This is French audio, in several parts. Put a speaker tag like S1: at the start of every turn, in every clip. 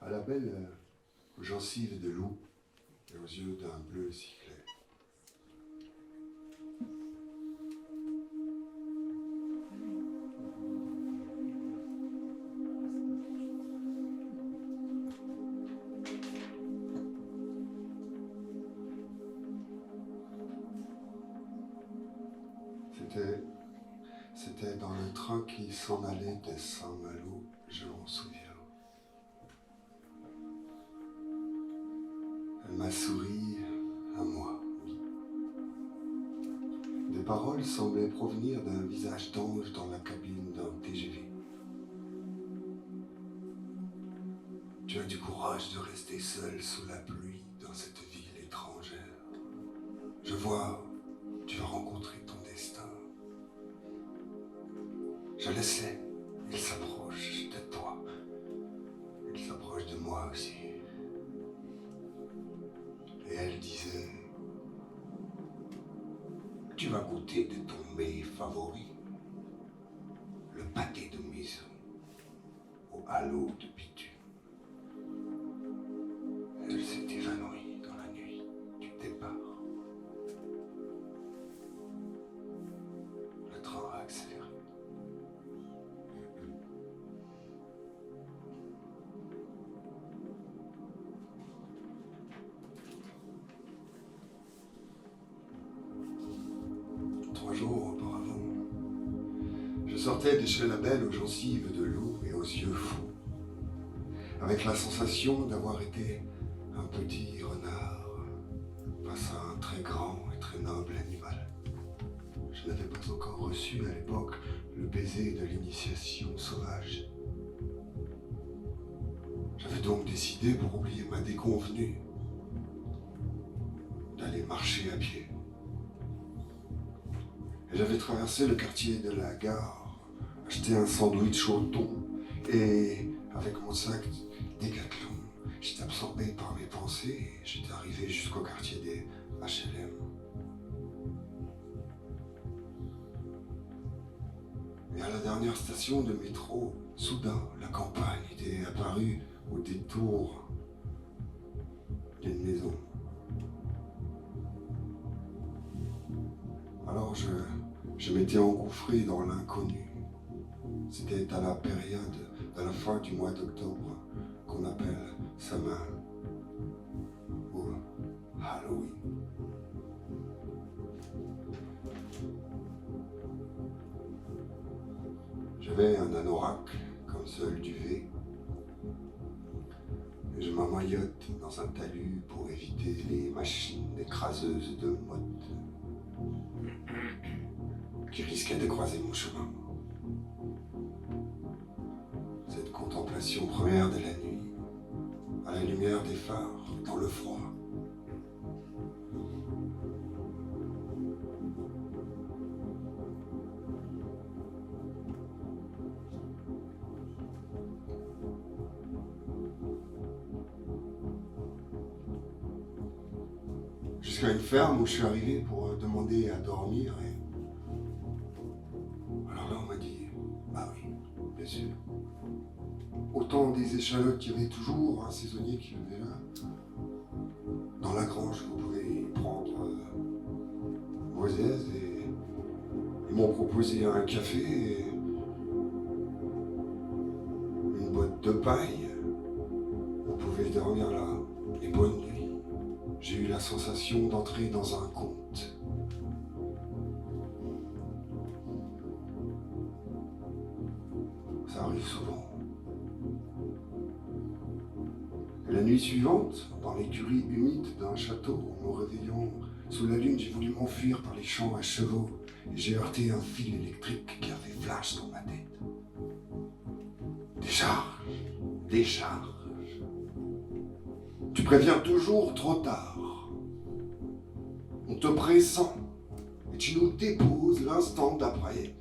S1: à la belle aux gencives de loup et aux yeux d'un bleu si clair. C'était dans le train qui s'en allait de Saint-Malo, je m'en souviens. Elle m'a souri à moi, oui. Des paroles semblaient provenir d'un visage d'ange dans la cabine d'un TGV. Tu as du courage de rester seul sous la pluie dans cette ville étrangère. Je vois, tu as rencontré ton destin. Je le sais, il s'approche de toi. Il s'approche de moi aussi. Et elle disait, tu vas goûter de ton mets favori, le pâté de maison, au halo de bitume. Elle s'est évanouie dans la nuit du départ. Le train a accéléré. 3 jours auparavant, je sortais de chez la belle aux gencives de loup et aux yeux fous, avec la sensation d'avoir été un petit renard face à un très grand et très noble animal. Je n'avais pas encore reçu à l'époque le baiser de l'initiation sauvage. J'avais donc décidé, pour oublier ma déconvenue, d'aller marcher à pied. Et j'avais traversé le quartier de la gare, acheté un sandwich au thon, et avec mon sac Décathlon, j'étais absorbé par mes pensées et j'étais arrivé jusqu'au quartier des HLM. Et à la dernière station de métro, soudain, la campagne était apparue au détour d'une maison. Alors je m'étais engouffré dans l'inconnu. C'était à la période de la fin du mois d'octobre qu'on appelle Samhain ou Halloween. J'avais un anorak comme seul duvet et je m'amoyote dans un talus pour éviter les machines écraseuses de mottes qui risquaient de croiser mon chemin. Cette contemplation première de la nuit, à la lumière des phares, dans le froid. Jusqu'à une ferme où je suis arrivé pour demander à dormir et... Alors là on m'a dit, ah oui, bien sûr. Autant des échalotes qu'il y avait toujours, un saisonnier qui vivait là. Dans la grange, vous pouvez prendre vos aises et ils m'ont proposé un café et une boîte de paille. Vous pouvez dormir là et bonne nuit. J'ai eu la sensation d'entrer dans un conte. Ça arrive souvent. Et la nuit suivante, dans l'écurie humide d'un château, en me réveillant sous la lune, j'ai voulu m'enfuir par les champs à chevaux et j'ai heurté un fil électrique qui a fait flash dans ma tête. Décharge. Tu préviens toujours trop tard. On te pressent et tu nous déposes l'instant d'après,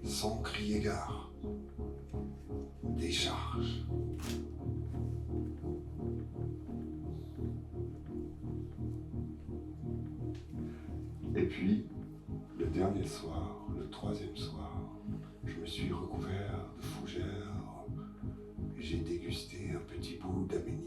S1: sans crier gare. Décharge. Et puis, le dernier soir, le 3e soir, je me suis recouvert de fougères et j'ai dégusté un petit petit bout d'aménité.